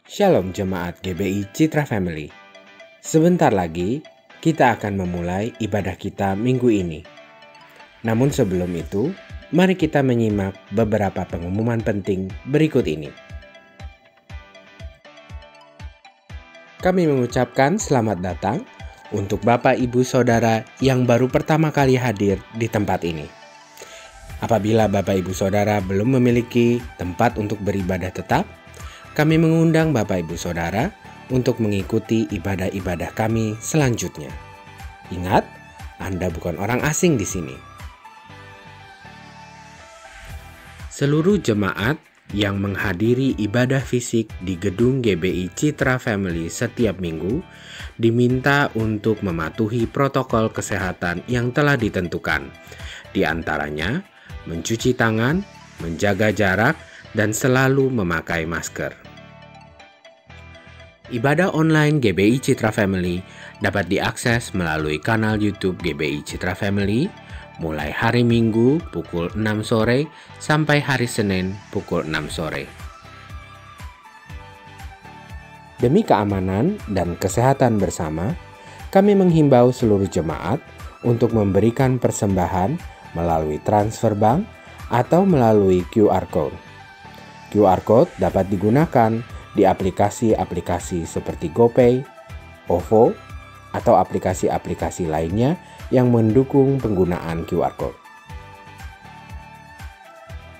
Shalom jemaat GBI Citra Family. Sebentar lagi kita akan memulai ibadah kita minggu ini. Namun sebelum itu, mari kita menyimak beberapa pengumuman penting berikut ini. Kami mengucapkan selamat datang untuk Bapak Ibu Saudara yang baru pertama kali hadir di tempat ini. Apabila Bapak Ibu Saudara belum memiliki tempat untuk beribadah tetap, kami mengundang Bapak Ibu Saudara untuk mengikuti ibadah-ibadah kami selanjutnya. Ingat, Anda bukan orang asing di sini. Seluruh jemaat yang menghadiri ibadah fisik di gedung GBI Citra Family setiap minggu diminta untuk mematuhi protokol kesehatan yang telah ditentukan. Di antaranya, mencuci tangan, menjaga jarak, dan selalu memakai masker. Ibadah online GBI Citra Family dapat diakses melalui kanal YouTube GBI Citra Family mulai hari Minggu pukul 6 sore sampai hari Senin pukul 6 sore. Demi keamanan dan kesehatan bersama, kami menghimbau seluruh jemaat untuk memberikan persembahan melalui transfer bank atau melalui QR Code. QR Code dapat digunakan di aplikasi-aplikasi seperti GoPay, OVO, atau aplikasi-aplikasi lainnya yang mendukung penggunaan QR Code.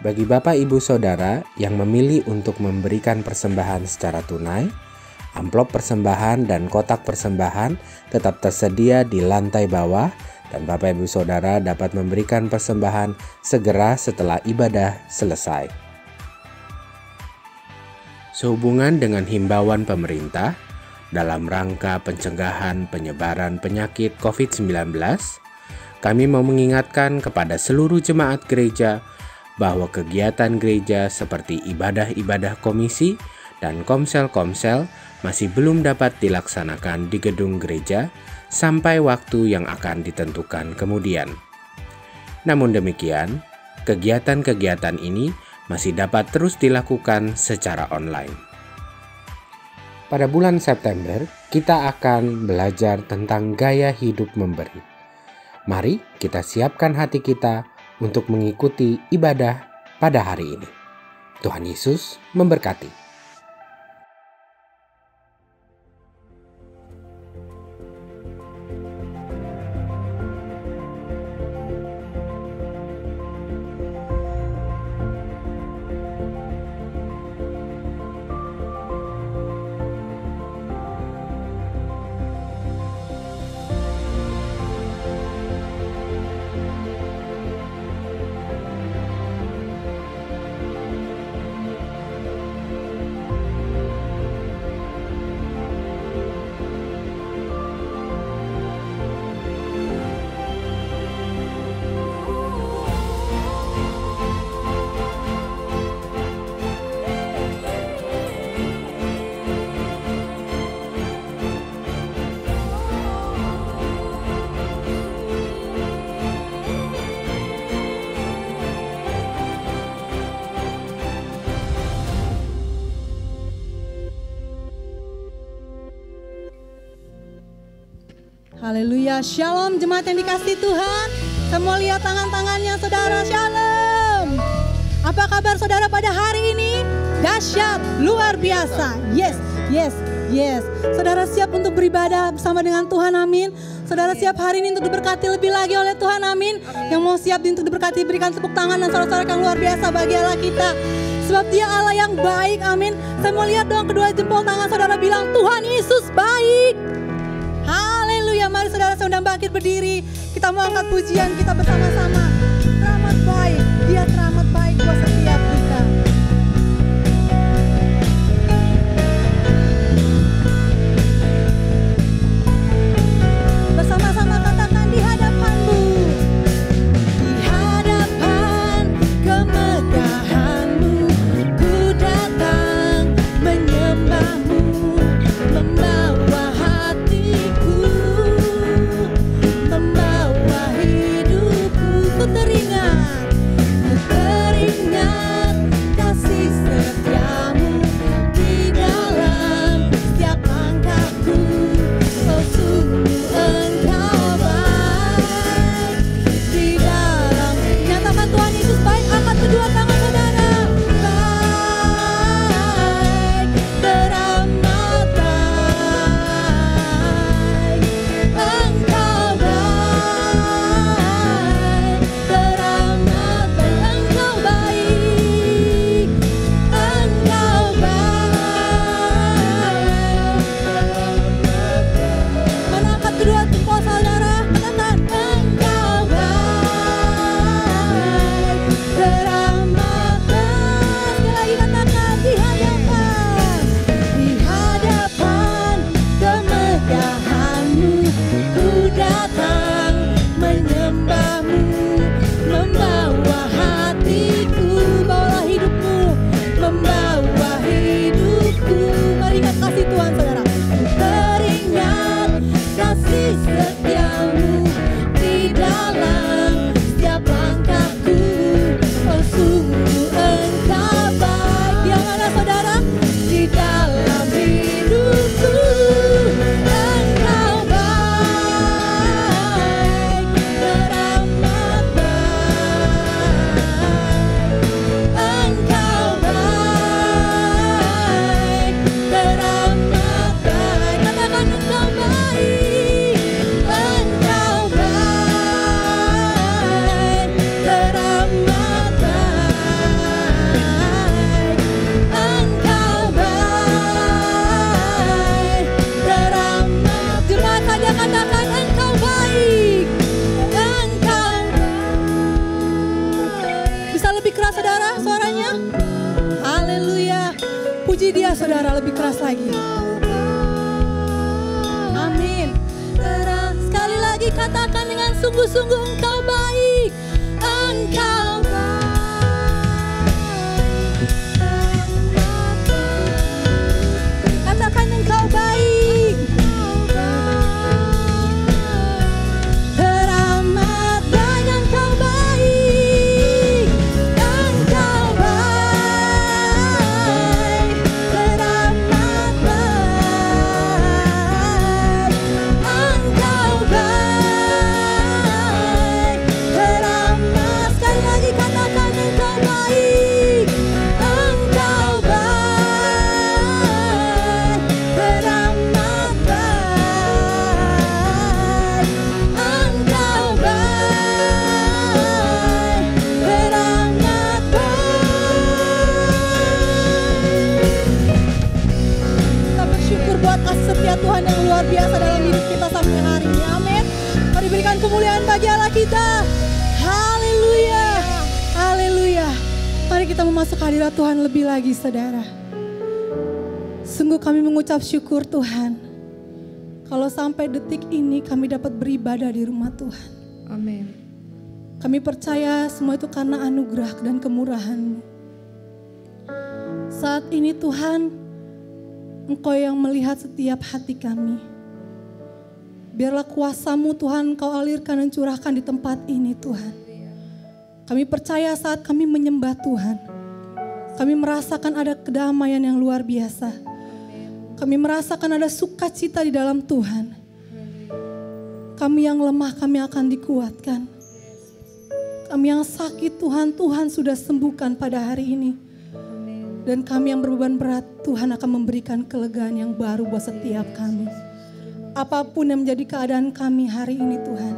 Bagi Bapak Ibu Saudara yang memilih untuk memberikan persembahan secara tunai, amplop persembahan dan kotak persembahan tetap tersedia di lantai bawah dan Bapak Ibu Saudara dapat memberikan persembahan segera setelah ibadah selesai. Sehubungan dengan himbauan pemerintah dalam rangka pencegahan penyebaran penyakit COVID-19, kami mau mengingatkan kepada seluruh jemaat gereja bahwa kegiatan gereja seperti ibadah-ibadah komisi dan komsel-komsel masih belum dapat dilaksanakan di gedung gereja sampai waktu yang akan ditentukan kemudian. Namun demikian, kegiatan-kegiatan ini masih dapat terus dilakukan secara online. Pada bulan September, kita akan belajar tentang gaya hidup memberi. Mari kita siapkan hati kita untuk mengikuti ibadah pada hari ini. Tuhan Yesus memberkati. Haleluya, shalom jemaat yang dikasihi Tuhan. Semua lihat tangan-tangannya saudara, shalom. Apa kabar saudara pada hari ini? Dahsyat, luar biasa. Yes. Saudara siap untuk beribadah bersama dengan Tuhan, amin. Saudara siap hari ini untuk diberkati lebih lagi oleh Tuhan, amin. Yang mau siap untuk diberkati, berikan tepuk tangan dan sorak-sorak yang luar biasa bagi Allah kita. Sebab Dia Allah yang baik, amin. Saya mau lihat dong kedua jempol tangan saudara bilang, Tuhan Yesus baik. Haleluya, mari saudara undang bangkit berdiri. Kita mau angkat pujian kita bersama-sama. Teramat baik, Dia teramat baik buat setiap kita. Bersama-sama katakan di hadapan-Mu. Di hadapan kemegahan-Mu, ku datang menyembah-Mu, membawa hatiku, membawa hidupku. Ku teringat Puji Dia saudara lebih keras lagi. Amin. Sekali lagi katakan dengan sungguh-sungguh, Engkau baik. Engkau baik. Katakan Engkau baik. Teramat baik, Engkau baik. Engkau baik. Teramat baik. Engkau baik. Teramat. Sekali lagi katakan Engkau baik. Engkau baik. Teramat baik. Engkau baik. Teramat baik. Kita bersyukur buat kasih setia Tuhan yang luar biasa dalam hidup kita sampai hari ini. Amin. Mari berikan kemuliaan bagi Allah kita. Haleluya. Haleluya. Mari kita memasuki hadirat Tuhan lebih lagi saudara. Sungguh kami mengucap syukur Tuhan. Kalau sampai detik ini kami dapat beribadah di rumah Tuhan. Amin. Kami percaya semua itu karena anugerah dan kemurahan-Mu. Saat ini Tuhan, Engkau yang melihat setiap hati kami. Biarlah kuasa-Mu Tuhan Engkau alirkan dan curahkan di tempat ini Tuhan. Kami percaya saat kami menyembah Tuhan, kami merasakan ada kedamaian yang luar biasa. Kami merasakan ada sukacita di dalam Tuhan. Kami yang lemah kami akan dikuatkan. Kami yang sakit Tuhan, Tuhan sudah sembuhkan pada hari ini. Dan kami yang berbeban berat, Tuhan akan memberikan kelegaan yang baru buat setiap kami. Apapun yang menjadi keadaan kami hari ini Tuhan,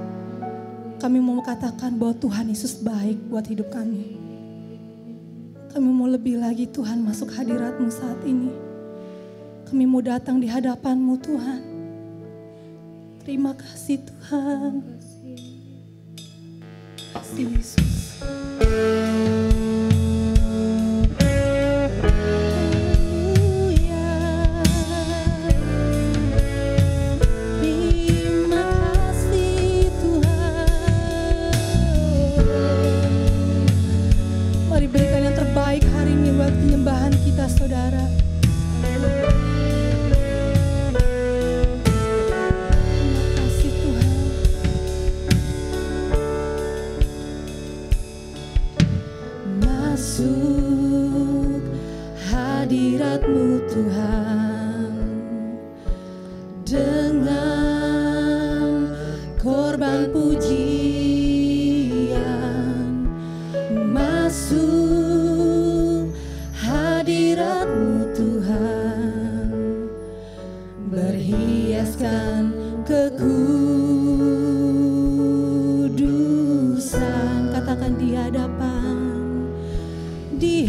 kami mau katakan bahwa Tuhan Yesus baik buat hidup kami. Kami mau lebih lagi Tuhan masuk hadirat-Mu saat ini. Kami mau datang di hadapan-Mu Tuhan. Terima kasih Tuhan. Terima kasih Yesus. Penyembahan kita saudara. Terima kasih Tuhan. Masuk hadirat-Mu Tuhan dengan korban pujian. Masuk hadirat-Mu Tuhan, berhiaskan kekudusan. Katakan di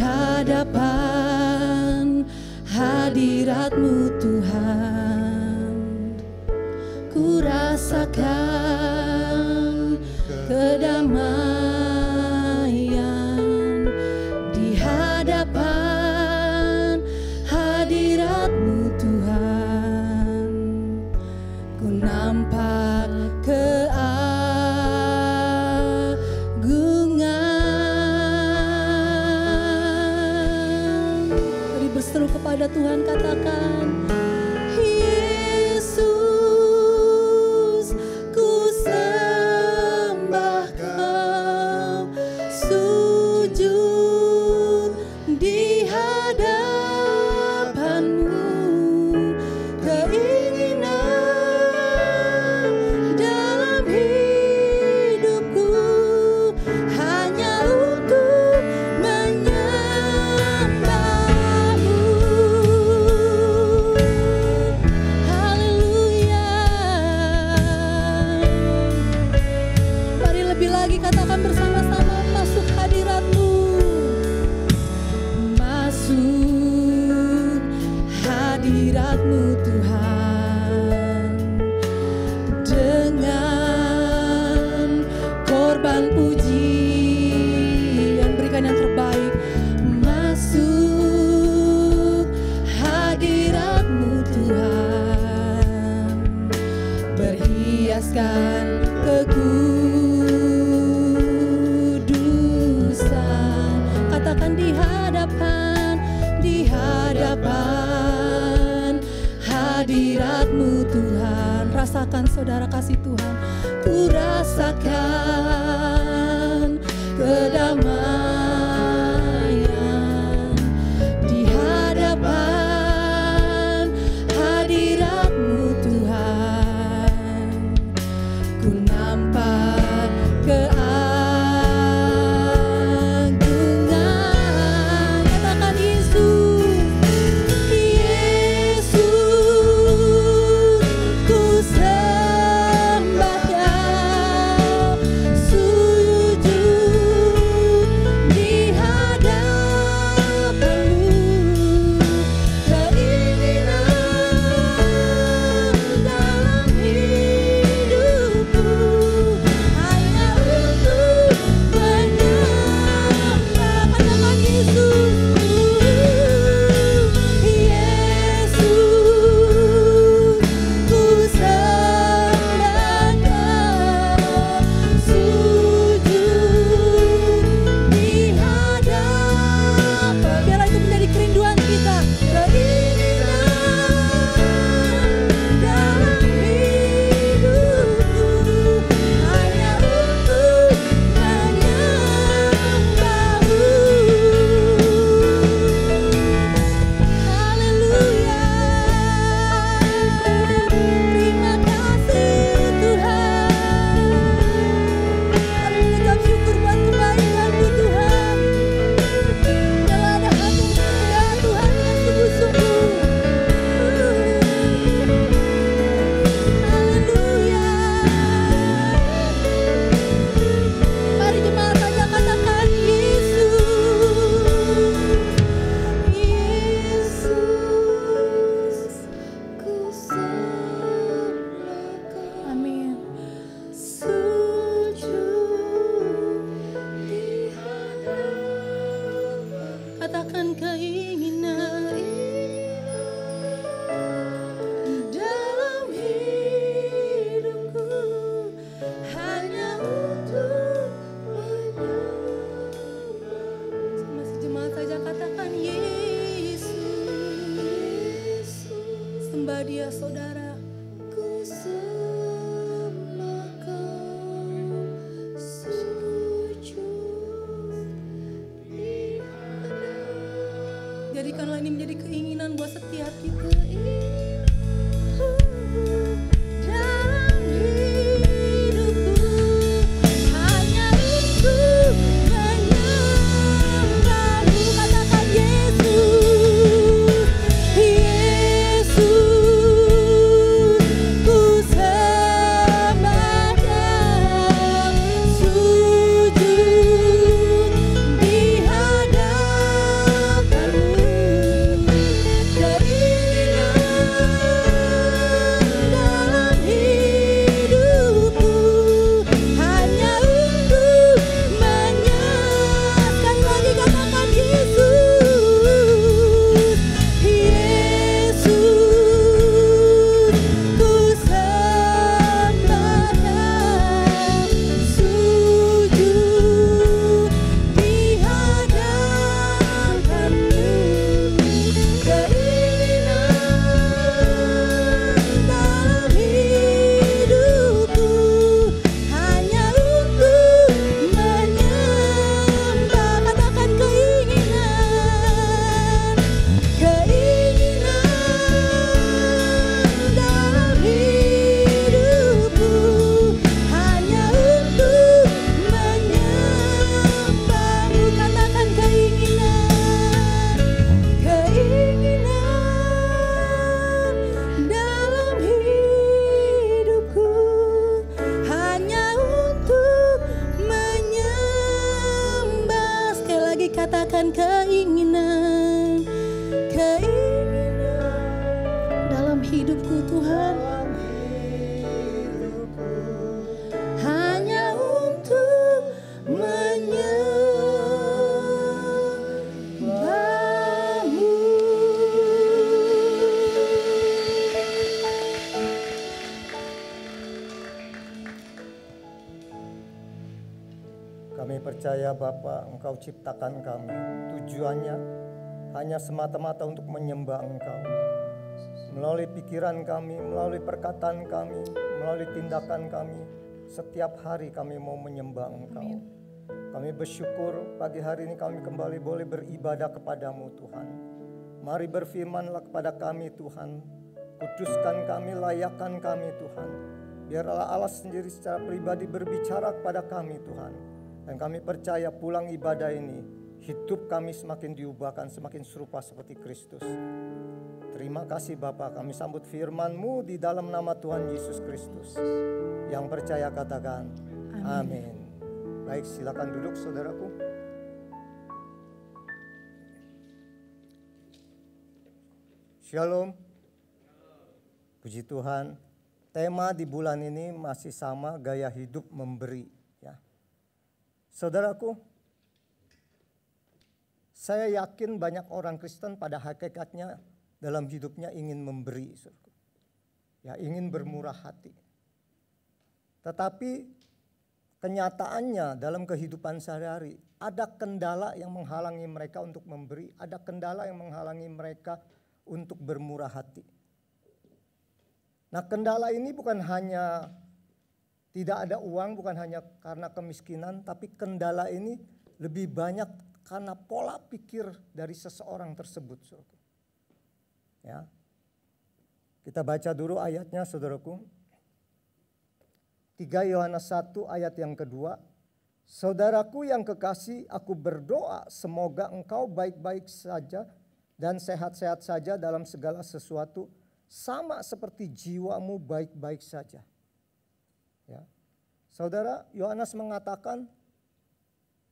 hadapan hadirat-Mu Tuhan, ku rasakan kedamaian. Di hadapan hadirat-Mu Tuhan, ku nampak keagungan. Mari berseru kepada Tuhan, katakan Yesus, ku sembah Kau, sujud di hadapan-Mu. Keinginan dalam hidupku hanya untuk menyembah-Mu. Haleluya. Mari lebih lagi katakan bersama-sama, masuk hadirat-Mu. Masuk hadirat-Mu Tuhan, dengan korban pujian. Berikan yang terbaik. Masuk kepada Dia saudara. Ku sembah Kau, sujud di hadap. Jadikanlah ini menjadi keinginan buat setiap kita. Katakan keinginan, keinginan dalam hidupku Tuhan, hanya untuk menyembah-Mu. Kami percaya Bapa, Engkau ciptakan kami. Tujuannya hanya semata-mata untuk menyembah Engkau. Melalui pikiran kami, melalui perkataan kami, melalui tindakan kami, setiap hari kami mau menyembah Engkau. Kami bersyukur pagi hari ini kami kembali boleh beribadah kepadamu Tuhan. Mari berfirmanlah kepada kami Tuhan. Kuduskan kami, layakkan kami Tuhan. Biarlah Allah sendiri secara pribadi berbicara kepada kami Tuhan. Dan kami percaya pulang ibadah ini, hidup kami semakin diubahkan, semakin serupa seperti Kristus. Terima kasih Bapa, kami sambut firman-Mu di dalam nama Tuhan Yesus Kristus. Yang percaya katakan, amin. Baik, silakan duduk saudaraku. Shalom. Puji Tuhan. Tema di bulan ini masih sama, gaya hidup memberi. Saudaraku, saya yakin banyak orang Kristen pada hakikatnya dalam hidupnya ingin memberi, ya, ingin bermurah hati. Tetapi kenyataannya dalam kehidupan sehari-hari ada kendala yang menghalangi mereka untuk memberi, ada kendala yang menghalangi mereka untuk bermurah hati. Nah, kendala ini bukan hanya tidak ada uang, bukan hanya karena kemiskinan, tapi kendala ini lebih banyak karena pola pikir dari seseorang tersebut. Ya. Kita baca dulu ayatnya saudaraku. 3 Yohanes 1 ayat yang kedua. Saudaraku yang kekasih, aku berdoa semoga engkau baik-baik saja dan sehat-sehat saja dalam segala sesuatu, sama seperti jiwamu baik-baik saja. Ya. Saudara, Yohanes mengatakan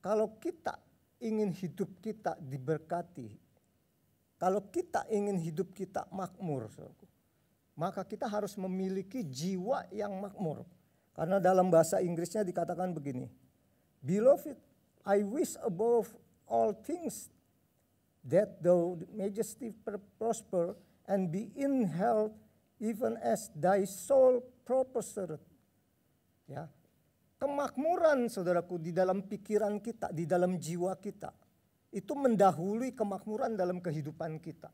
kalau kita ingin hidup kita diberkati, kalau kita ingin hidup kita makmur, maka kita harus memiliki jiwa yang makmur. Karena dalam bahasa Inggrisnya dikatakan begini, Beloved, I wish above all things that thou mayest prosper and be in health even as thy soul prospereth. Ya, kemakmuran saudaraku di dalam pikiran kita, di dalam jiwa kita, itu mendahului kemakmuran dalam kehidupan kita.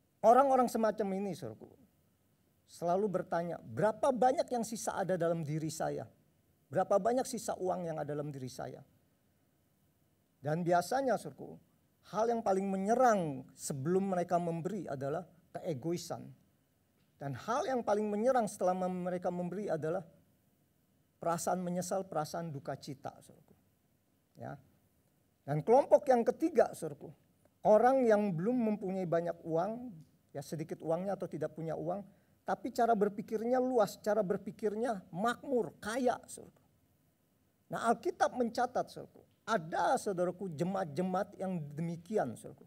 Orang-orang semacam ini, saudaraku, selalu bertanya, berapa banyak yang sisa ada dalam diri saya? Berapa banyak sisa uang yang ada dalam diri saya? Dan biasanya, saudaraku, hal yang paling menyerang sebelum mereka memberi adalah keegoisan. Dan hal yang paling menyerang setelah mereka memberi adalah perasaan menyesal, perasaan duka cita, saudaraku. Ya. Dan kelompok yang ketiga, saudaraku, orang yang belum mempunyai banyak uang, ya sedikit uangnya atau tidak punya uang, tapi cara berpikirnya luas, cara berpikirnya makmur, kaya, saudaraku. Nah, Alkitab mencatat, saudaraku, ada, saudaraku, jemaat-jemaat yang demikian, saudaraku.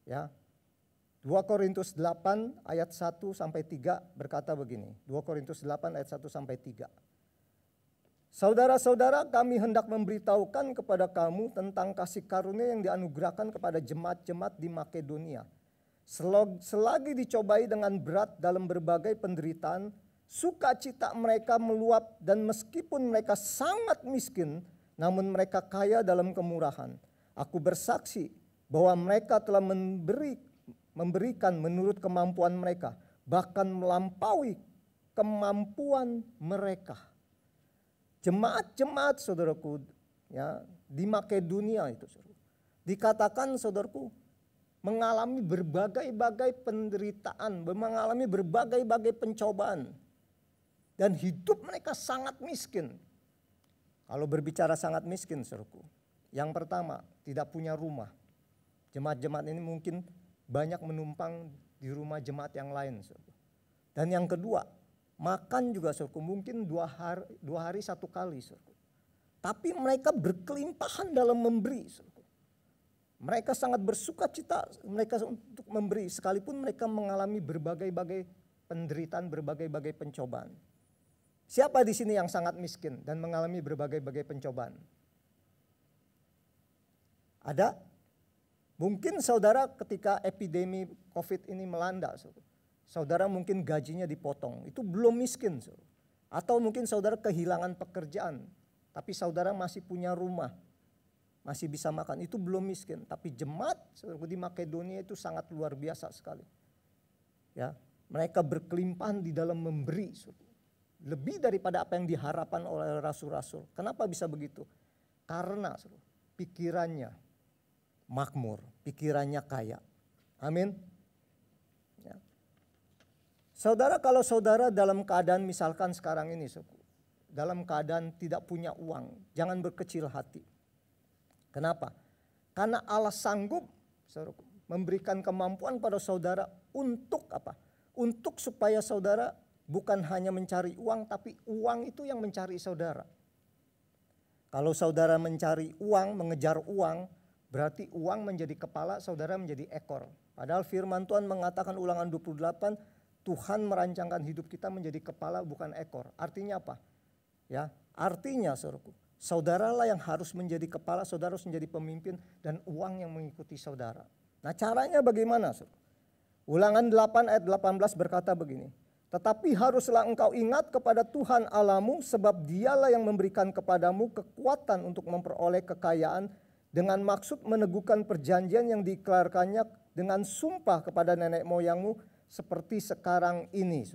Ya. 2 Korintus 8 ayat 1 sampai 3 berkata begini. 2 Korintus 8 ayat 1 sampai 3. Saudara-saudara, kami hendak memberitahukan kepada kamu tentang kasih karunia yang dianugerahkan kepada jemaat-jemaat di Makedonia. Selagi dicobai dengan berat dalam berbagai penderitaan, sukacita mereka meluap, dan meskipun mereka sangat miskin, namun mereka kaya dalam kemurahan. Aku bersaksi bahwa mereka telah memberikan menurut kemampuan mereka, bahkan melampaui kemampuan mereka. Jemaat-jemaat, saudaraku, ya, di Makedonia itu, saudaraku, dikatakan, saudaraku, mengalami berbagai-bagai penderitaan, mengalami berbagai-bagai pencobaan, dan hidup mereka sangat miskin. Kalau berbicara sangat miskin, saudaraku, yang pertama, tidak punya rumah. Jemaat-jemaat ini mungkin banyak menumpang di rumah jemaat yang lain, saudaraku. Dan yang kedua, makan juga, saudaraku, mungkin dua hari satu kali, saudaraku. Tapi mereka berkelimpahan dalam memberi, saudaraku. Mereka sangat bersukacita mereka untuk memberi, sekalipun mereka mengalami berbagai-bagai penderitaan, berbagai-bagai pencobaan. Siapa di sini yang sangat miskin dan mengalami berbagai-bagai pencobaan? Ada? Mungkin saudara ketika epidemi COVID ini melanda, saudara mungkin gajinya dipotong, itu belum miskin. Atau mungkin saudara kehilangan pekerjaan, tapi saudara masih punya rumah, masih bisa makan, itu belum miskin. Tapi jemaat saudara di Makedonia itu sangat luar biasa sekali. Ya, mereka berkelimpahan di dalam memberi, lebih daripada apa yang diharapkan oleh rasul-rasul. Kenapa bisa begitu? Karena pikirannya makmur, pikirannya kaya. Amin. Ya. Saudara, kalau saudara dalam keadaan misalkan sekarang ini, dalam keadaan tidak punya uang, jangan berkecil hati. Kenapa? Karena Allah sanggup, saudara, memberikan kemampuan pada saudara untuk apa? Untuk supaya saudara bukan hanya mencari uang, tapi uang itu yang mencari saudara. Kalau saudara mencari uang, mengejar uang, berarti uang menjadi kepala, saudara menjadi ekor. Padahal firman Tuhan mengatakan Ulangan 28, Tuhan merancangkan hidup kita menjadi kepala bukan ekor. Artinya apa? Ya, artinya saudaraku, saudaralah yang harus menjadi kepala, saudara harus menjadi pemimpin, dan uang yang mengikuti saudara. Nah, caranya bagaimana, saudara? Ulangan 8 ayat 18 berkata begini. Tetapi haruslah engkau ingat kepada Tuhan Allahmu, sebab Dialah yang memberikan kepadamu kekuatan untuk memperoleh kekayaan, dengan maksud meneguhkan perjanjian yang diiklarkannya dengan sumpah kepada nenek moyangmu seperti sekarang ini.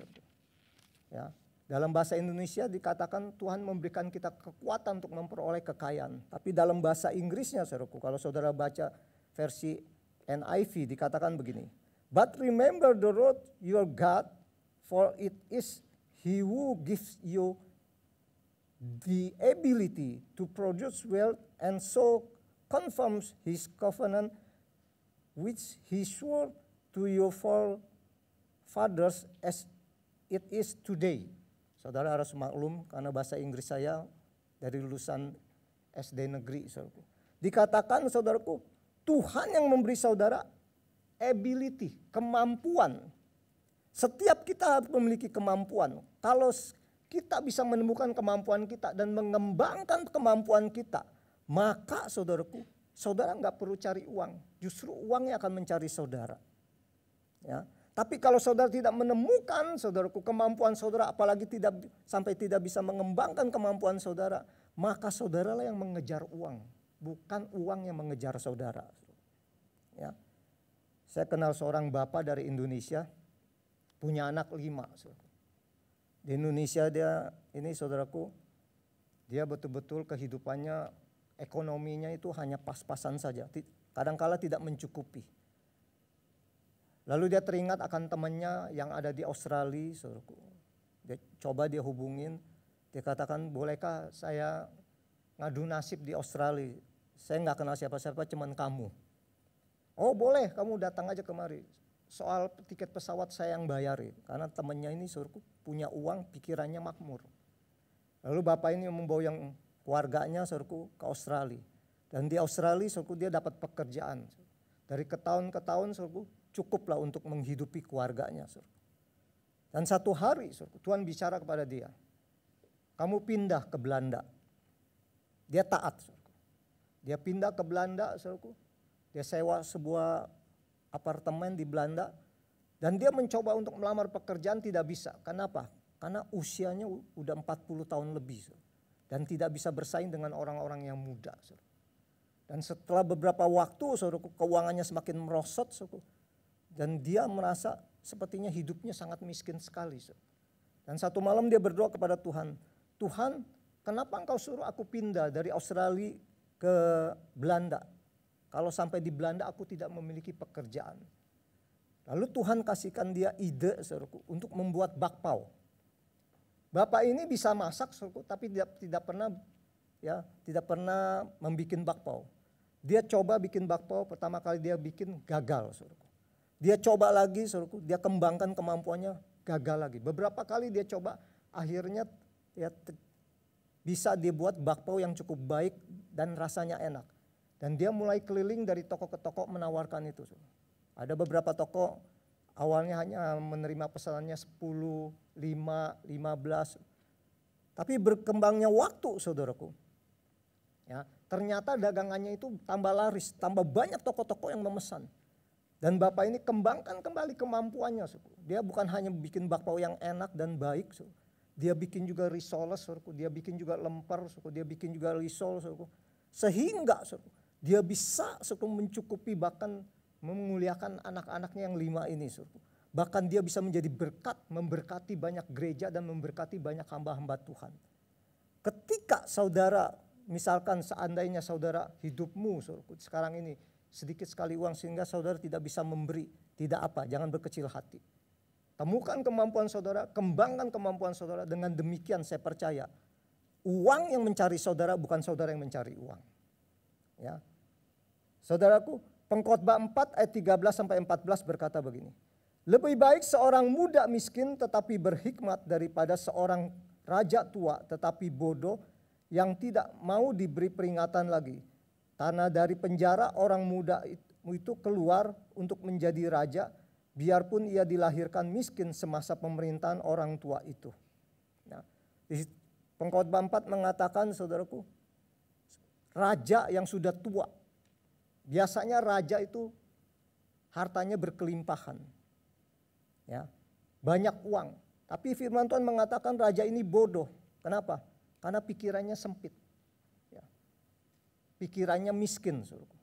Ya, dalam bahasa Indonesia dikatakan Tuhan memberikan kita kekuatan untuk memperoleh kekayaan. Tapi dalam bahasa Inggrisnya, saudaraku, kalau saudara baca versi NIV dikatakan begini. But remember the Lord your God, for it is He who gives you the ability to produce wealth and so confirms His covenant which He swore to your forefathers as it is today. Saudara harus maklum karena bahasa Inggris saya dari lulusan SD negeri. Saudaraku. Dikatakan, saudaraku, Tuhan yang memberi saudara ability, kemampuan. Setiap kita harus memiliki kemampuan. Kalau kita bisa menemukan kemampuan kita dan mengembangkan kemampuan kita, maka saudaraku, saudara nggak perlu cari uang. Justru uangnya akan mencari saudara. Ya. Tapi kalau saudara tidak menemukan, saudaraku, kemampuan saudara, apalagi sampai tidak bisa mengembangkan kemampuan saudara, maka saudaralah yang mengejar uang, bukan uang yang mengejar saudara. Ya. Saya kenal seorang bapak dari Indonesia, punya anak 5. Saudaraku. Di Indonesia dia, ini saudaraku, dia betul-betul kehidupannya, ekonominya itu hanya pas-pasan saja. Kadang-kala tidak mencukupi. Lalu dia teringat akan temannya yang ada di Australia, saudaraku. Dia hubungin, dia katakan, bolehkah saya ngadu nasib di Australia? Saya nggak kenal siapa-siapa, cuman kamu. Oh boleh, kamu datang aja kemari. Soal tiket pesawat saya yang bayarin, karena temannya ini saudaraku punya uang, pikirannya makmur. Lalu bapak ini membawa yang keluarganya saudaraku ke Australia. Dan di Australia saudaraku dia dapat pekerjaan. Dari ke tahun saudaraku cukuplah untuk menghidupi keluarganya saudaraku. Dan satu hari saudaraku, Tuhan bicara kepada dia, kamu pindah ke Belanda. Dia taat saudaraku. Dia pindah ke Belanda saudaraku. Dia sewa sebuah apartemen di Belanda dan dia mencoba untuk melamar pekerjaan, tidak bisa. Kenapa? Karena usianya udah 40 tahun lebih dan tidak bisa bersaing dengan orang-orang yang muda. Dan setelah beberapa waktu saudaraku, keuangannya semakin merosot dan dia merasa sepertinya hidupnya sangat miskin sekali. Dan satu malam dia berdoa kepada Tuhan, Tuhan, kenapa engkau suruh aku pindah dari Australia ke Belanda? Kalau sampai di Belanda aku tidak memiliki pekerjaan. Lalu Tuhan kasihkan dia ide saudaraku, untuk membuat bakpao. Bapak ini bisa masak saudaraku, tapi tidak pernah membuat bakpao. Dia coba bikin bakpao, pertama kali dia bikin gagal saudaraku. Dia coba lagi saudaraku, dia kembangkan kemampuannya, gagal lagi. Beberapa kali dia coba, akhirnya bisa dia buat bakpao yang cukup baik dan rasanya enak. Dan dia mulai keliling dari toko ke toko menawarkan itu. Ada beberapa toko awalnya hanya menerima pesanannya 10, 5, 15. Tapi berkembangnya waktu saudaraku. Ya, ternyata dagangannya itu tambah laris, tambah banyak toko-toko yang memesan. Dan bapak ini kembangkan kembali kemampuannya. Dia bukan hanya bikin bakpao yang enak dan baik. Dia bikin juga risoles, dia bikin juga lemper, dia bikin juga risol. Sehingga dia bisa mencukupi bahkan memuliakan anak-anaknya yang 5 ini. Bahkan dia bisa menjadi berkat, memberkati banyak gereja dan memberkati banyak hamba-hamba Tuhan. Ketika saudara, misalkan seandainya saudara hidupmu sekarang ini sedikit sekali uang sehingga saudara tidak bisa memberi, tidak apa, jangan berkecil hati. Temukan kemampuan saudara, kembangkan kemampuan saudara, dengan demikian saya percaya uang yang mencari saudara bukan saudara yang mencari uang. Ya. Saudaraku, Pengkhotbah 4 ayat 13-14 berkata begini. Lebih baik seorang muda miskin tetapi berhikmat daripada seorang raja tua tetapi bodoh yang tidak mau diberi peringatan lagi. Karena dari penjara orang muda itu keluar untuk menjadi raja, biarpun ia dilahirkan miskin semasa pemerintahan orang tua itu. Nah, Pengkhotbah 4 mengatakan saudaraku, raja yang sudah tua. Biasanya raja itu hartanya berkelimpahan. Ya, banyak uang. Tapi firman Tuhan mengatakan raja ini bodoh. Kenapa? Karena pikirannya sempit. Ya. Pikirannya miskin, saudaraku.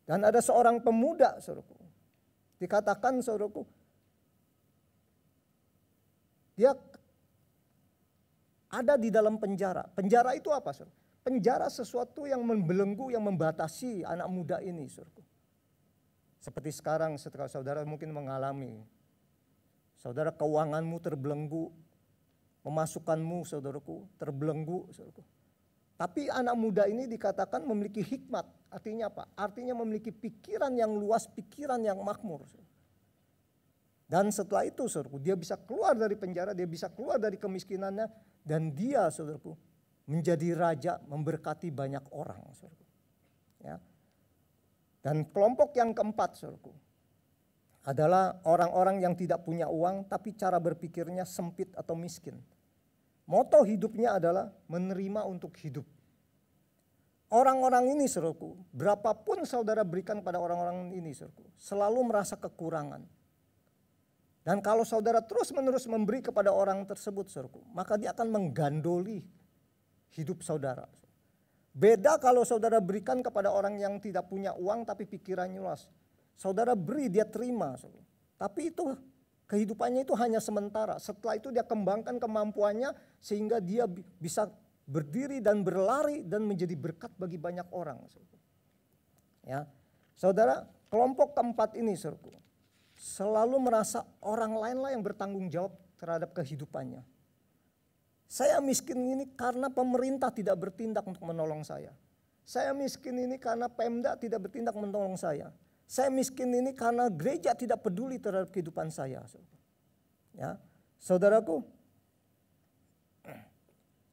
Dan ada seorang pemuda, saudaraku. Dikatakan, saudaraku, dia ada di dalam penjara. Penjara itu apa, saudara? Penjara sesuatu yang membelenggu, yang membatasi anak muda ini, saudaraku. Seperti sekarang, setelah saudara mungkin mengalami, saudara keuanganmu terbelenggu, pemasukanmu, saudaraku, terbelenggu, saudaraku. Tapi anak muda ini dikatakan memiliki hikmat. Artinya apa? Artinya memiliki pikiran yang luas, pikiran yang makmur. Dan setelah itu, saudaraku, dia bisa keluar dari penjara, dia bisa keluar dari kemiskinannya, dan dia, saudaraku, menjadi raja, memberkati banyak orang, saudaraku. Ya. Dan kelompok yang keempat, saudaraku, adalah orang-orang yang tidak punya uang, tapi cara berpikirnya sempit atau miskin. Moto hidupnya adalah menerima untuk hidup. Orang-orang ini, saudaraku, berapapun saudara berikan pada orang-orang ini, saudaraku, selalu merasa kekurangan. Dan kalau saudara terus-menerus memberi kepada orang tersebut, saudaraku, maka dia akan menggandoli hidup saudara. Beda kalau saudara berikan kepada orang yang tidak punya uang tapi pikirannya luas. saudara beri, dia terima. Tapi itu kehidupannya itu hanya sementara. Setelah itu dia kembangkan kemampuannya sehingga dia bisa berdiri dan berlari dan menjadi berkat bagi banyak orang. Ya, saudara, kelompok keempat ini, saudaraku, selalu merasa orang lainlah yang bertanggung jawab terhadap kehidupannya. Saya miskin ini karena pemerintah tidak bertindak untuk menolong saya. Saya miskin ini karena Pemda tidak bertindak menolong saya. Saya miskin ini karena gereja tidak peduli terhadap kehidupan saya. Ya, saudaraku,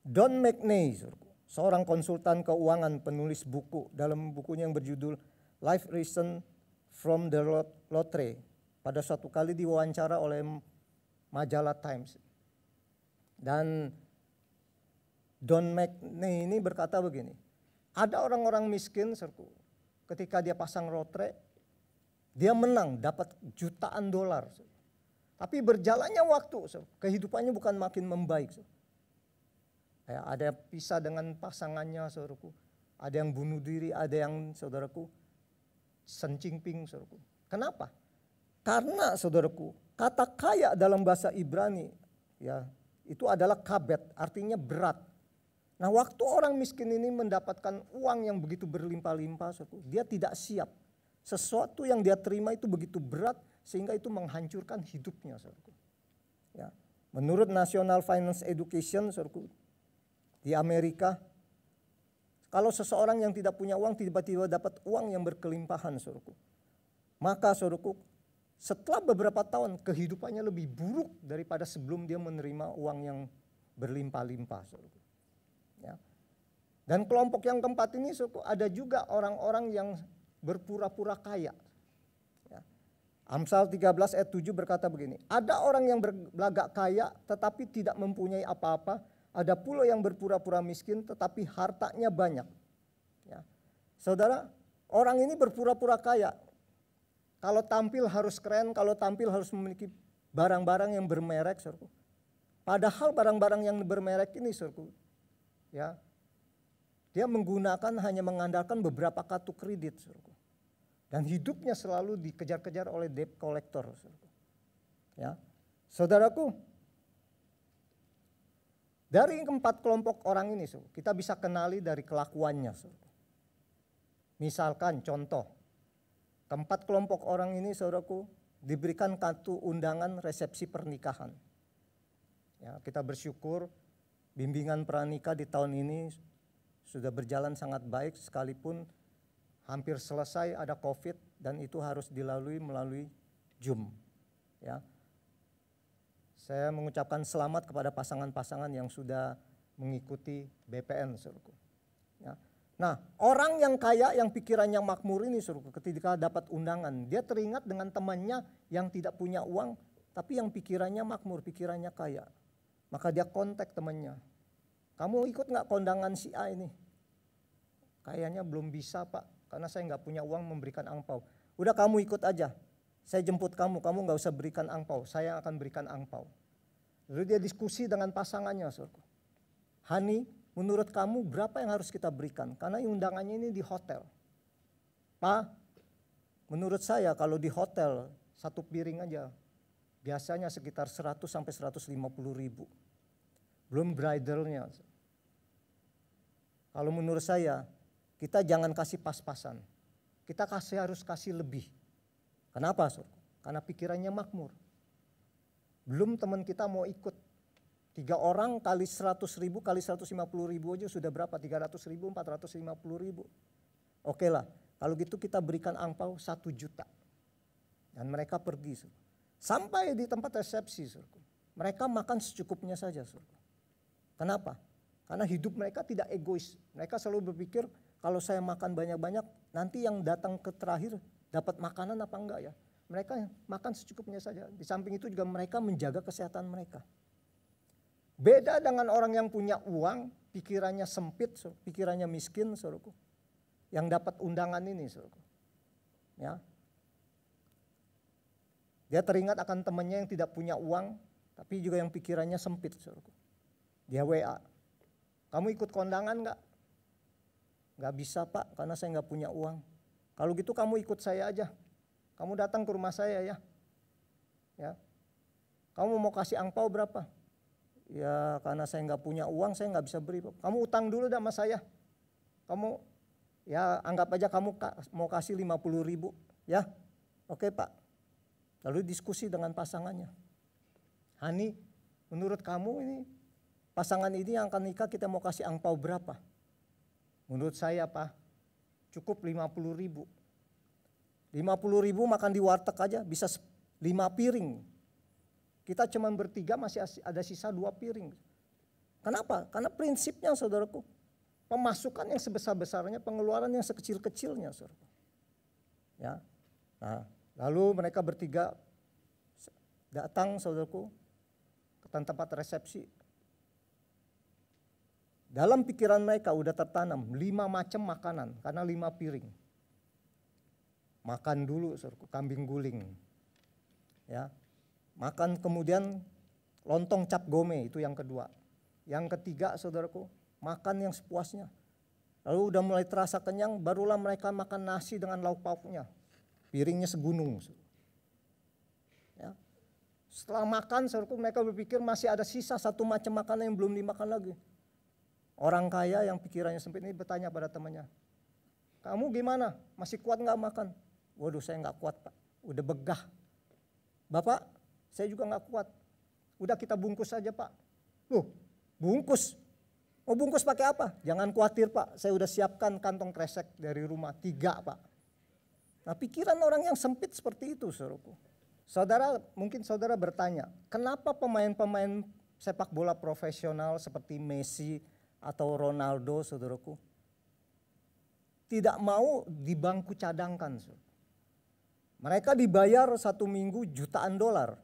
Don McNay, seorang konsultan keuangan, penulis buku, dalam bukunya yang berjudul Life Lesson from the Lottery, pada suatu kali diwawancara oleh majalah Times. Dan Don McNay ini berkata begini, ada orang-orang miskin, ketika dia pasang lotre, dia menang dapat jutaan dolar. Tapi berjalannya waktu, kehidupannya bukan makin membaik. Ya, ada yang pisah dengan pasangannya, saudaraku. Ada yang bunuh diri, ada yang, saudaraku, sencingping, saudaraku. Kenapa? Karena, saudaraku, kata kaya dalam bahasa Ibrani, ya, itu adalah kabet, artinya berat. Nah, waktu orang miskin ini mendapatkan uang yang begitu berlimpah-limpah, saudaraku, dia tidak siap. Sesuatu yang dia terima itu begitu berat sehingga itu menghancurkan hidupnya, saudaraku. Ya. Menurut National Finance Education, saudaraku, di Amerika, kalau seseorang yang tidak punya uang tiba-tiba dapat uang yang berkelimpahan, saudaraku, maka, saudaraku, setelah beberapa tahun kehidupannya lebih buruk daripada sebelum dia menerima uang yang berlimpah-limpah, saudaraku. Ya. Dan kelompok yang keempat ini, saudaraku, ada juga orang-orang yang berpura-pura kaya. Ya. Amsal 13 ayat 7 berkata begini, ada orang yang berlagak kaya tetapi tidak mempunyai apa-apa, ada pula yang berpura-pura miskin tetapi hartanya banyak. Ya. Saudara, orang ini berpura-pura kaya. Kalau tampil harus keren, kalau tampil harus memiliki barang-barang yang bermerek, saudaraku. Padahal barang-barang yang bermerek ini, saudaraku, ya, dia hanya mengandalkan beberapa kartu kredit, saudaraku. Dan hidupnya selalu dikejar-kejar oleh debt collector, saudaraku. Ya, saudaraku, dari keempat kelompok orang ini, saudaraku, kita bisa kenali dari kelakuannya, saudaraku. Misalkan contoh, keempat kelompok orang ini, saudaraku, diberikan kartu undangan resepsi pernikahan. Ya, kita bersyukur bimbingan pranikah di tahun ini sudah berjalan sangat baik, sekalipun hampir selesai ada COVID dan itu harus dilalui melalui Zoom. Ya. Saya mengucapkan selamat kepada pasangan-pasangan yang sudah mengikuti BPN, saudaraku. Ya. Nah, orang yang kaya, yang pikirannya makmur ini, saudaraku, ketika dapat undangan, dia teringat dengan temannya yang tidak punya uang, tapi yang pikirannya makmur, pikirannya kaya. Maka dia kontak temannya, kamu ikut nggak kondangan si A ini? Kayaknya belum bisa, Pak, karena saya nggak punya uang memberikan angpau. Udah, kamu ikut aja, saya jemput kamu nggak usah berikan angpau, saya akan berikan angpau. Lalu dia diskusi dengan pasangannya, saudaraku. Hani, menurut kamu berapa yang harus kita berikan? Karena undangannya ini di hotel. Pak, menurut saya kalau di hotel satu piring aja biasanya sekitar 100 sampai 150 ribu. Belum bridalnya. Kalau menurut saya, kita jangan kasih pas-pasan. Kita harus kasih lebih. Kenapa, saudara? Karena pikirannya makmur. Belum teman kita mau ikut. 3 orang kali 100 ribu kali 150 ribu aja sudah berapa? 300 ribu, 450 ribu. Oke lah, kalau gitu kita berikan angpau 1 juta. Dan mereka pergi, saudara. Sampai di tempat resepsi, saudara, mereka makan secukupnya saja, saudara. Kenapa? Karena hidup mereka tidak egois. Mereka selalu berpikir kalau saya makan banyak-banyak, nanti yang datang ke terakhir dapat makanan apa enggak ya. Mereka makan secukupnya saja. Di samping itu juga mereka menjaga kesehatan mereka. Beda dengan orang yang punya uang, pikirannya sempit, pikirannya miskin, saudaraku. Yang dapat undangan ini, saudaraku. Ya. Dia teringat akan temannya yang tidak punya uang, tapi juga yang pikirannya sempit, saudaraku. Dia WA, kamu ikut kondangan enggak? Enggak bisa, Pak, karena saya enggak punya uang. Kalau gitu kamu ikut saya aja. kamu datang ke rumah saya ya. Ya, kamu mau kasih angpau berapa? Ya karena saya nggak punya uang, saya nggak bisa beri. Kamu utang dulu dah sama saya. Kamu ya anggap aja kamu mau kasih 50.000 ya. Oke Pak. Lalu diskusi dengan pasangannya. Hani, menurut kamu ini pasangan ini yang akan nikah kita mau kasih angpau berapa? Menurut saya Pak, cukup 50.000. 50.000 makan di warteg aja bisa 5 piring. Kita cuma bertiga masih ada sisa 2 piring. Kenapa? Karena prinsipnya saudaraku, pemasukan yang sebesar-besarnya, pengeluaran yang sekecil-kecilnya saudaraku. Ya. Nah, lalu mereka bertiga datang saudaraku ke tempat resepsi. Dalam pikiran mereka udah tertanam 5 macam makanan karena 5 piring. Makan dulu saudaraku, kambing guling. Ya. Makan kemudian lontong cap gome, itu yang kedua. Yang ketiga saudaraku, makan yang sepuasnya. Lalu udah mulai terasa kenyang, barulah mereka makan nasi dengan lauk pauknya. Piringnya segunung. Ya. Setelah makan saudaraku, mereka berpikir masih ada sisa 1 macam makanan yang belum dimakan lagi. Orang kaya yang pikirannya sempit ini bertanya pada temannya, kamu gimana? Masih kuat nggak makan? Waduh, saya nggak kuat Pak, udah begah. Bapak, saya juga nggak kuat. Udah kita bungkus saja Pak. Loh, bungkus? Mau bungkus pakai apa? Jangan khawatir Pak, saya udah siapkan kantong kresek dari rumah 3 Pak. Nah pikiran orang yang sempit seperti itu saudaraku. Saudara, mungkin saudara bertanya, kenapa pemain-pemain sepak bola profesional seperti Messi atau Ronaldo saudaraku tidak mau di bangku cadangkan? Mereka dibayar 1 minggu jutaan dolar.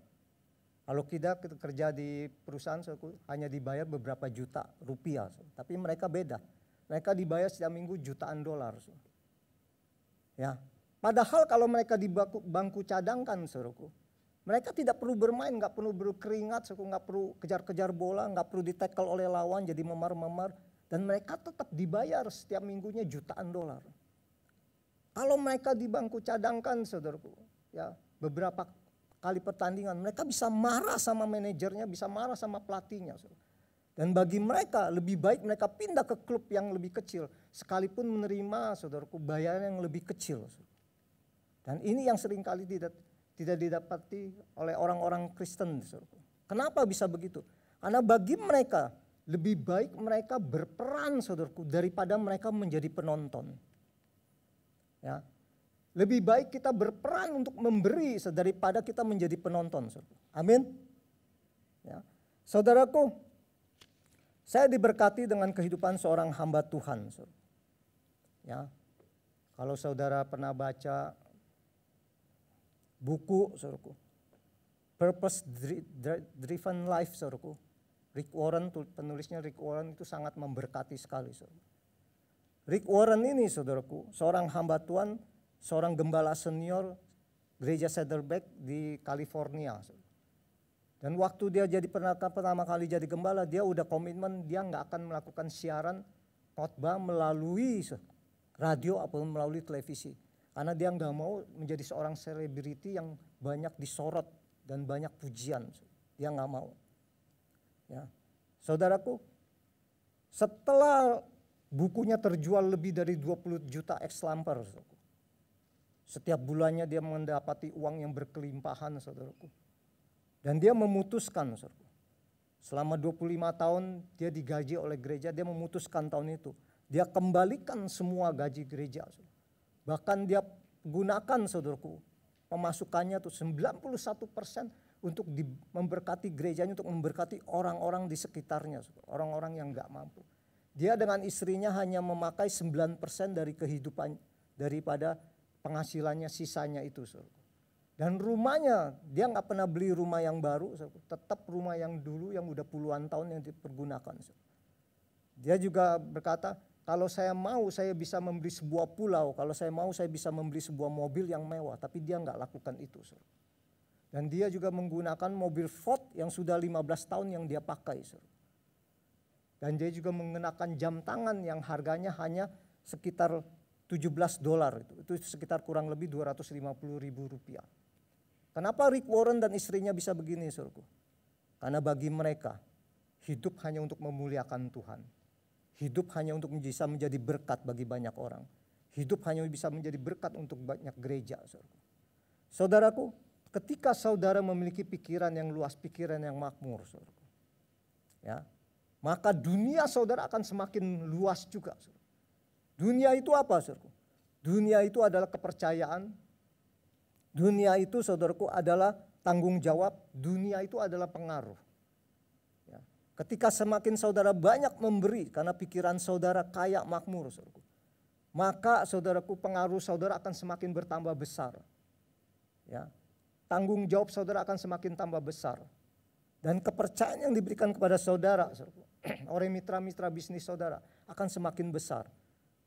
Kalau kita kerja di perusahaan hanya dibayar beberapa juta rupiah. Tapi mereka beda. Mereka dibayar setiap minggu jutaan dolar. Ya. Padahal kalau mereka di bangku cadangkan saudaraku, mereka tidak perlu bermain, nggak perlu berkeringat, nggak perlu kejar-kejar bola, nggak perlu ditackle oleh lawan jadi memar-memar. Dan mereka tetap dibayar setiap minggunya jutaan dolar. Kalau mereka di bangku cadangkan saudaraku, ya beberapa kali pertandingan mereka bisa marah sama manajernya, bisa marah sama pelatihnya. Saudara. Dan bagi mereka lebih baik mereka pindah ke klub yang lebih kecil, sekalipun menerima saudaraku bayaran yang lebih kecil. Saudara. Dan ini yang seringkali tidak didapati oleh orang-orang Kristen. Saudaraku. Kenapa bisa begitu? Karena bagi mereka lebih baik mereka berperan saudaraku daripada mereka menjadi penonton. Ya, lebih baik kita berperan untuk memberi daripada kita menjadi penonton. Amin. Ya. Saudaraku, saya diberkati dengan kehidupan seorang hamba Tuhan. Ya, kalau saudara pernah baca buku, saudaraku, Purpose Driven Life, saudaraku, Rick Warren, penulisnya Rick Warren itu sangat memberkati sekali, saudara. Rick Warren ini saudaraku, seorang hamba Tuhan, seorang gembala senior gereja Saddleback di California. Dan waktu dia jadi pertama kali jadi gembala, dia udah komitmen dia nggak akan melakukan siaran khotbah melalui radio ataupun melalui televisi. Karena dia nggak mau menjadi seorang selebriti yang banyak disorot dan banyak pujian. Dia nggak mau. Ya. Saudaraku, setelah bukunya terjual lebih dari 20 juta ekslamper. Setiap bulannya dia mendapati uang yang berkelimpahan saudaraku. Dan dia memutuskan saudaraku. Selama 25 tahun dia digaji oleh gereja, dia memutuskan tahun itu. Dia kembalikan semua gaji gereja. Bahkan dia gunakan saudaraku pemasukannya tuh 91% untuk memberkati gerejanya, untuk memberkati orang-orang di sekitarnya. Orang-orang yang gak mampu. Dia dengan istrinya hanya memakai 9% dari kehidupan daripada penghasilannya sisanya itu. Dan rumahnya dia nggak pernah beli rumah yang baru, tetap rumah yang dulu yang udah puluhan tahun yang dipergunakan. Dia juga berkata, kalau saya mau saya bisa membeli sebuah pulau, kalau saya mau saya bisa membeli sebuah mobil yang mewah, tapi dia nggak lakukan itu. Dan dia juga menggunakan mobil Ford yang sudah 15 tahun yang dia pakai. Dan dia juga mengenakan jam tangan yang harganya hanya sekitar Itu sekitar kurang lebih 250.000 rupiah. Kenapa Rick Warren dan istrinya bisa begini, saudaraku? Karena bagi mereka hidup hanya untuk memuliakan Tuhan. Hidup hanya untuk bisa menjadi berkat bagi banyak orang. Hidup hanya bisa menjadi berkat untuk banyak gereja, saudaraku. Saudaraku, ketika saudara memiliki pikiran yang luas, pikiran yang makmur, saudaraku, ya, maka dunia saudara akan semakin luas juga. Saudara. Dunia itu apa, saudaraku? Dunia itu adalah kepercayaan. Dunia itu, saudaraku, adalah tanggung jawab. Dunia itu adalah pengaruh. Ya. Ketika semakin saudara banyak memberi karena pikiran saudara kaya makmur, saudaraku, maka saudaraku, pengaruh saudara akan semakin bertambah besar. Ya. Tanggung jawab saudara akan semakin tambah besar. Dan kepercayaan yang diberikan kepada saudara, oleh mitra-mitra bisnis saudara, akan semakin besar.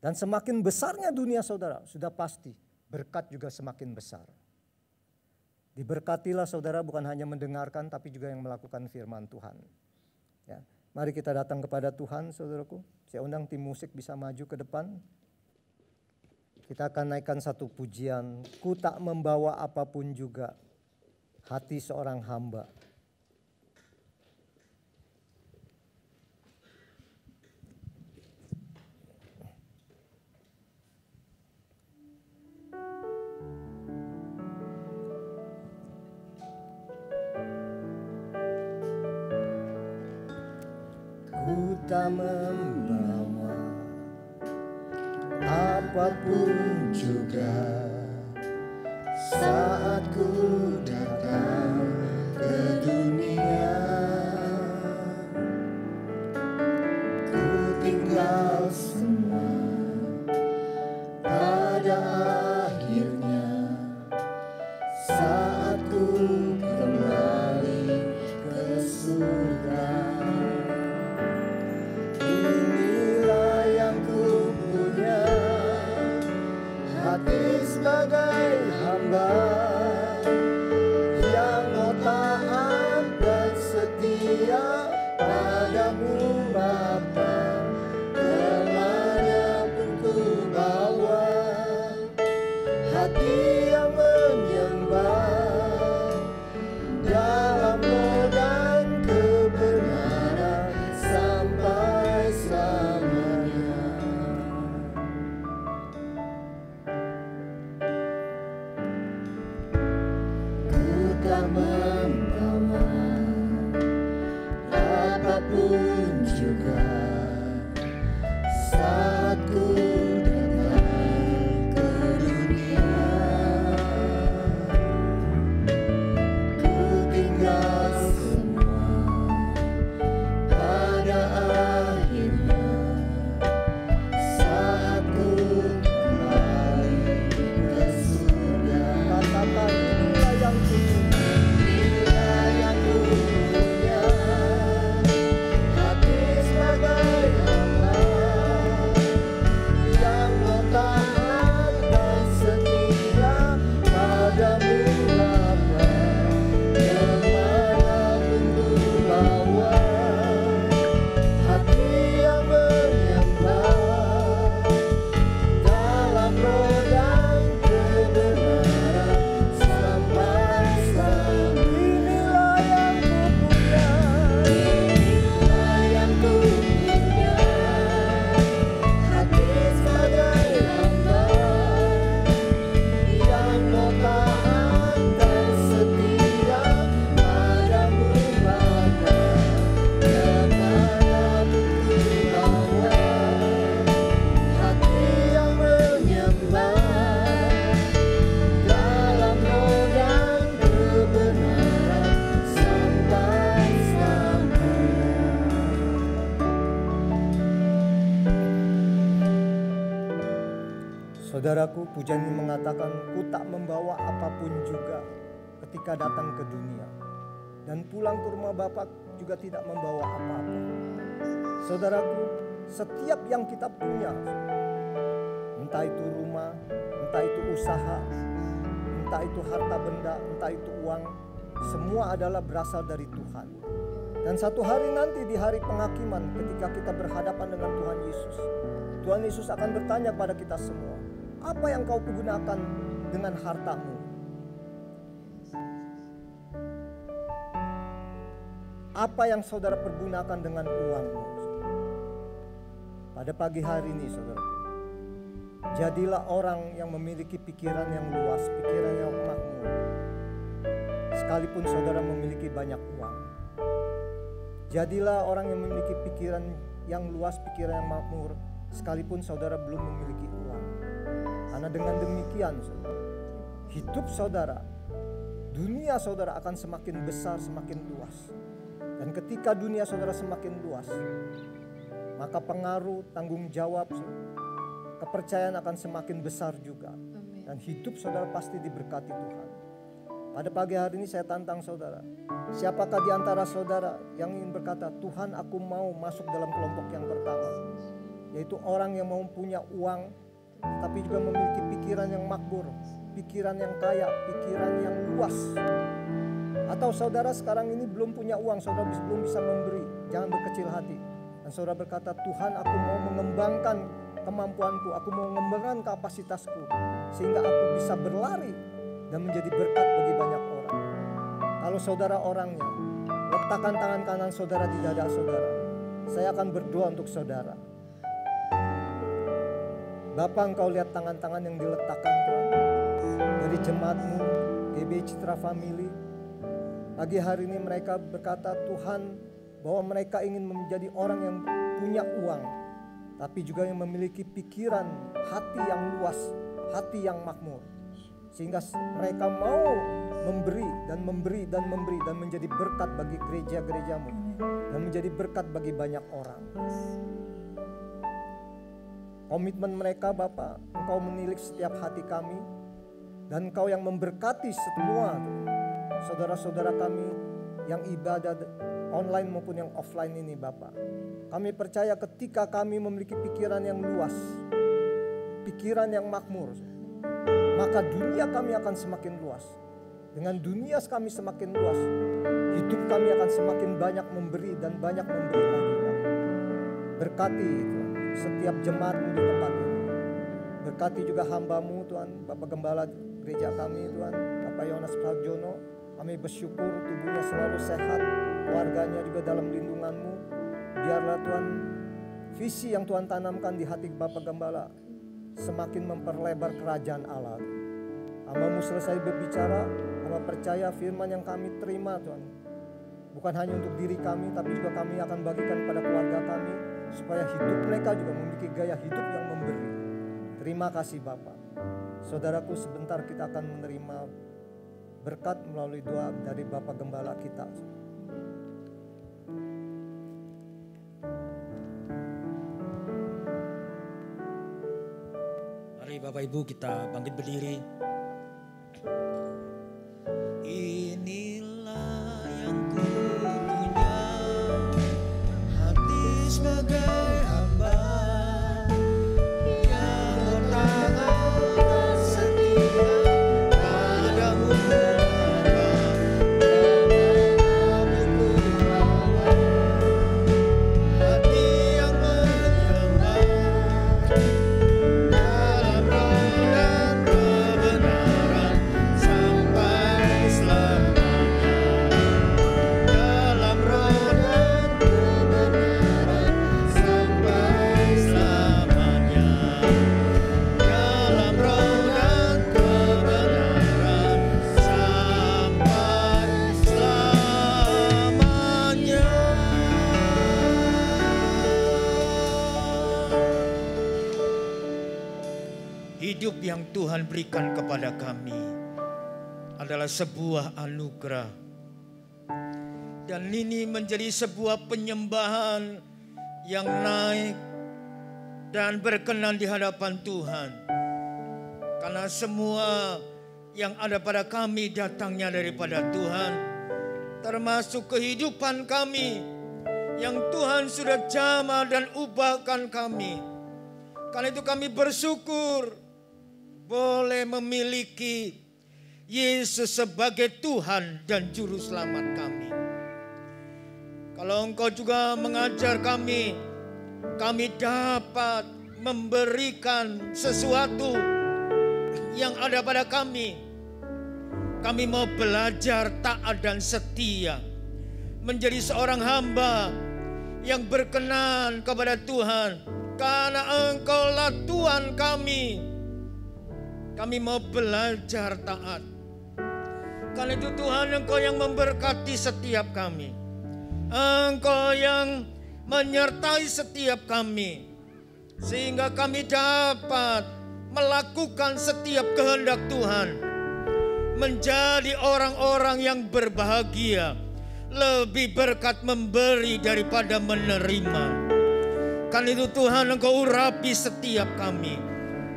Dan semakin besarnya dunia saudara, sudah pasti berkat juga semakin besar. Diberkatilah saudara bukan hanya mendengarkan, tapi juga yang melakukan firman Tuhan. Ya. Mari kita datang kepada Tuhan, saudaraku. Saya undang tim musik bisa maju ke depan. Kita akan naikkan satu pujian. Ku tak membawa apapun juga, hati seorang hamba. Ku tak membawa apapun juga saat ku datang ke dunia. Ku tinggal semua pada akhirnya saat ku kembali ke surga. Inilah yang ku punya, hati sebagai hamba yang mau taat dan setia padamu Bapa. Kemanapun ku bawa, hati yang menyembah dalam roh dan kebenaran sampai selamanya. Ku tak membawa apapun juga saat ku datang ke dunia. Ku tinggal semua pada akhirnya saat ku kembali ke surga. Katakan inilah yang ku punya, inilah yang ku punya, hati sebagai hamba yang mau taat dan setia padamu Bapa. Kemanapun ku bawa, hati yang menyembah dalam roh dan kebenaran sampai selamanya. Inilah yang ku punya, inilah yang ku punya, hati sebagai hamba yang mau taat dan setia padamu Bapa. Kemanapun ku bawa, hati yang menyembah dalam roh dan kebenaran sampai selamanya. Saudaraku, pujian ini mengatakan, ku tak membawa apapun juga ketika datang ke dunia. Dan pulang ke rumah Bapa juga tidak membawa apa-apa. Saudaraku, setiap yang kita punya, entah itu rumah, entah itu usaha, entah itu harta benda, entah itu uang, semua adalah berasal dari Tuhan. Dan satu hari nanti di hari penghakiman ketika kita berhadapan dengan Tuhan Yesus, Tuhan Yesus akan bertanya pada kita semua, Apa yang kau pergunakan dengan hartamu? Apa yang saudara pergunakan dengan uangmu? Pada pagi hari ini saudara, jadilah orang yang memiliki pikiran yang luas, pikiran yang makmur. Sekalipun saudara memiliki banyak uang, jadilah orang yang memiliki pikiran yang luas, pikiran yang makmur, sekalipun saudara belum memiliki uang. Karena dengan demikian saudara, hidup saudara, dunia saudara akan semakin besar, semakin luas. Dan ketika dunia saudara semakin luas, maka pengaruh, tanggung jawab, kepercayaan akan semakin besar juga. Dan hidup saudara pasti diberkati Tuhan. Pada pagi hari ini saya tantang saudara, siapakah di antara saudara yang ingin berkata, Tuhan aku mau masuk dalam kelompok yang pertama, yaitu orang yang mau punya uang, tapi juga memiliki pikiran yang makmur, pikiran yang kaya, pikiran yang luas. Atau saudara sekarang ini belum punya uang, saudara belum bisa memberi, jangan berkecil hati. Dan saudara berkata, Tuhan aku mau mengembangkan kemampuanku, aku mau mengembangkan kapasitasku, sehingga aku bisa berlari dan menjadi berkat bagi banyak orang. Kalau saudara orangnya, letakkan tangan kanan saudara di dada saudara. Saya akan berdoa untuk saudara. Bapa, engkau lihat tangan-tangan yang diletakkan Tuhan, dari jemaatmu, GB Citra Family. Pagi hari ini mereka berkata Tuhan, bahwa mereka ingin menjadi orang yang punya uang, tapi juga yang memiliki pikiran, hati yang luas, hati yang makmur. Sehingga mereka mau memberi dan memberi dan memberi dan menjadi berkat bagi gereja-gerejamu dan menjadi berkat bagi banyak orang. Komitmen mereka Bapa, Engkau menilik setiap hati kami dan Engkau yang memberkati semua saudara-saudara kami yang ibadah online maupun yang offline ini Bapa. Kami percaya ketika kami memiliki pikiran yang luas, pikiran yang makmur, maka dunia kami akan semakin luas. Dengan dunia kami semakin luas, hidup kami akan semakin banyak memberi dan banyak memberi lagi Bapa. Berkati Tuhan setiap jemaatmu di tempat ini. Berkati juga hambamu Tuhan, Bapak Gembala gereja kami Tuhan, Bapak Yonas Prajono. Kami bersyukur tubuhnya selalu sehat, keluarganya juga dalam lindungan-Mu. Biarlah Tuhan, visi yang Tuhan tanamkan di hati Bapak Gembala semakin memperlebar kerajaan Allah. Hamba-Mu selesai berbicara, hamba percaya firman yang kami terima Tuhan, bukan hanya untuk diri kami, tapi juga kami akan bagikan pada keluarga kami, supaya hidup mereka juga memiliki gaya hidup yang memberi. Terima kasih Bapak. Saudaraku, sebentar kita akan menerima berkat melalui doa dari Bapak Gembala kita. Mari Bapak Ibu kita bangkit berdiri. Inilah yang ku punya, hati sebagai hamba yang bertangan setia padamu. Hidup yang Tuhan berikan kepada kami adalah sebuah anugerah. Dan ini menjadi sebuah penyembahan yang naik dan berkenan di hadapan Tuhan. Karena semua yang ada pada kami datangnya daripada Tuhan. Termasuk kehidupan kami yang Tuhan sudah jamah dan ubahkan kami. Karena itu kami bersyukur boleh memiliki Yesus sebagai Tuhan dan Juru Selamat kami. Kalau Engkau juga mengajar kami dapat memberikan sesuatu yang ada pada kami. Kami mau belajar taat dan setia, menjadi seorang hamba yang berkenan kepada Tuhan, karena Engkaulah Tuhan kami. Kami mau belajar taat. Karena itu Tuhan, Engkau yang memberkati setiap kami. Engkau yang menyertai setiap kami, sehingga kami dapat melakukan setiap kehendak Tuhan, menjadi orang-orang yang berbahagia, lebih berkat memberi daripada menerima. Karena itu Tuhan, Engkau urapi setiap kami.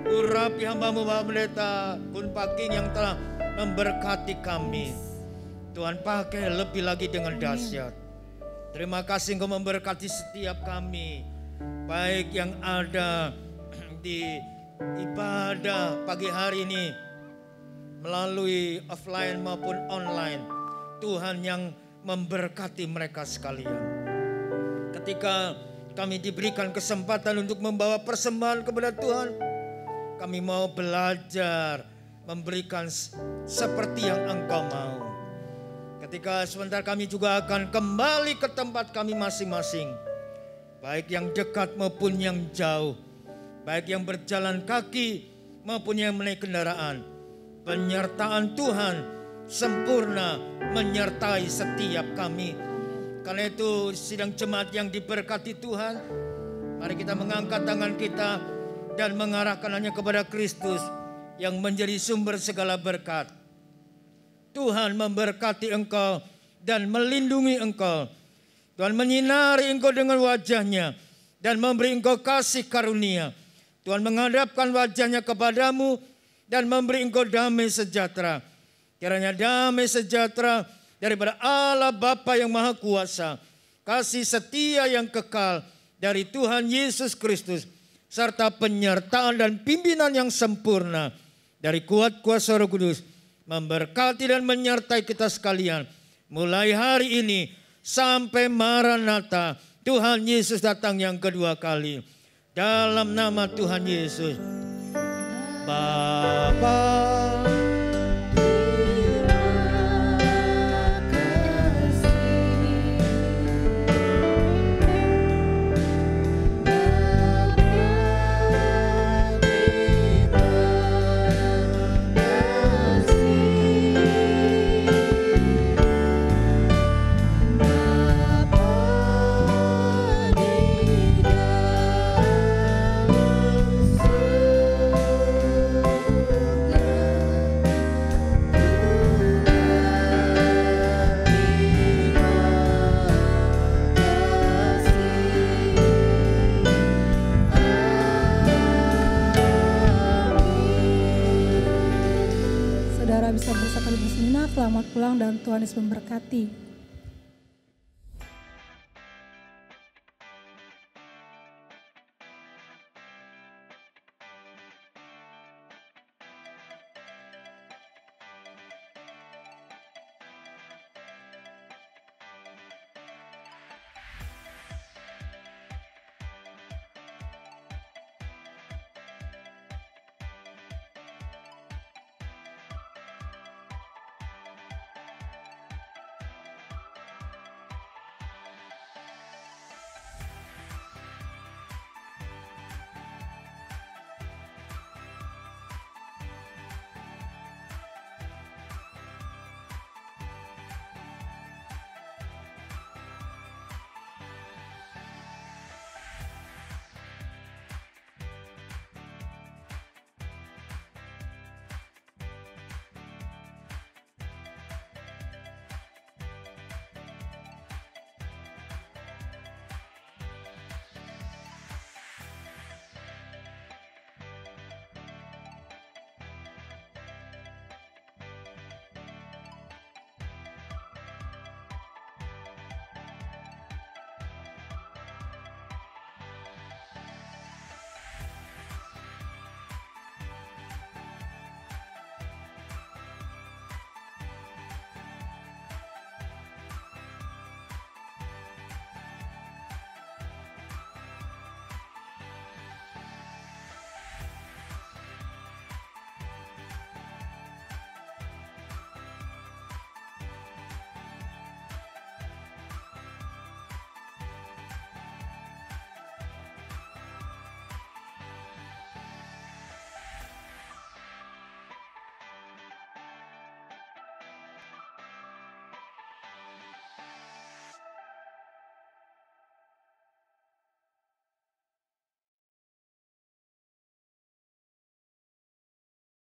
Urapi hamba-Mu Bapak Pendeta Kun Paking yang telah memberkati kami. Tuhan, pakai lebih lagi dengan dahsyat. Terima kasih Engkau memberkati setiap kami, baik yang ada di ibadah pagi hari ini melalui offline maupun online. Tuhan yang memberkati mereka sekalian. Ketika kami diberikan kesempatan untuk membawa persembahan kepada Tuhan, kami mau belajar memberikan seperti yang Engkau mau. Ketika sebentar kami juga akan kembali ke tempat kami masing-masing, baik yang dekat maupun yang jauh, baik yang berjalan kaki maupun yang menaik kendaraan. Penyertaan Tuhan sempurna menyertai setiap kami. Karena itu sidang jemaat yang diberkati Tuhan, mari kita mengangkat tangan kita dan mengarahkan hanya kepada Kristus yang menjadi sumber segala berkat. Tuhan memberkati engkau dan melindungi engkau. Tuhan menyinari engkau dengan wajah-Nya dan memberi engkau kasih karunia. Tuhan menghadapkan wajah-Nya kepadamu dan memberi engkau damai sejahtera. Kiranya damai sejahtera daripada Allah Bapa yang Maha Kuasa, kasih setia yang kekal dari Tuhan Yesus Kristus, serta penyertaan dan pimpinan yang sempurna dari kuat kuasa Roh Kudus memberkati dan menyertai kita sekalian mulai hari ini sampai Maranatha, Tuhan Yesus datang yang kedua kali. Dalam nama Tuhan Yesus, Bapa. Bisa bersatu di Bismillah, selamat pulang dan Tuhan Yesus memberkati.